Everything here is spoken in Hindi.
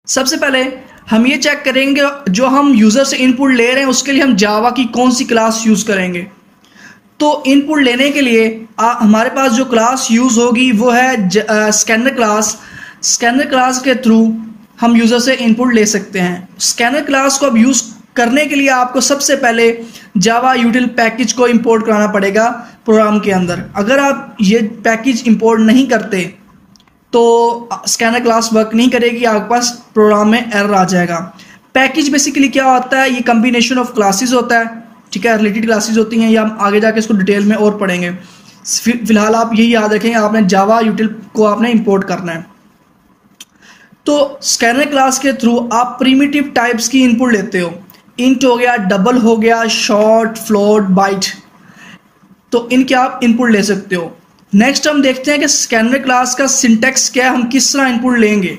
सबसे पहले हम ये चेक करेंगे जो हम यूज़र से इनपुट ले रहे हैं उसके लिए हम जावा की कौन सी क्लास यूज़ करेंगे। तो इनपुट लेने के लिए हमारे पास जो क्लास यूज़ होगी वो है स्कैनर क्लास। स्कैनर क्लास के थ्रू हम यूज़र से इनपुट ले सकते हैं। स्कैनर क्लास को अब यूज़ करने के लिए आपको सबसे पहले जावा यूटिल पैकेज को इंपोर्ट कराना पड़ेगा प्रोग्राम के अंदर। अगर आप ये पैकेज इंपोर्ट नहीं करते तो स्कैनर क्लास वर्क नहीं करेगी, आपके पास प्रोग्राम में एरर आ जाएगा। पैकेज बेसिकली क्या होता है, ये कम्बिनेशन ऑफ क्लासेस होता है, ठीक है, रिलेटेड क्लासेस होती हैं, या हम आगे जाके इसको डिटेल में और पढ़ेंगे। फिलहाल आप यही याद रखें, आपने जावा यूटिल को आपने इंपोर्ट करना है। तो स्कैनर क्लास के थ्रू आप प्रिमिटिव टाइप्स की इनपुट लेते हो। इंट हो गया, डबल हो गया, शॉर्ट, फ्लोट, बाइट, तो इनके आप इनपुट ले सकते हो। नेक्स्ट हम देखते हैं कि स्कैनर क्लास का सिंटैक्स क्या है, हम किस तरह इनपुट लेंगे।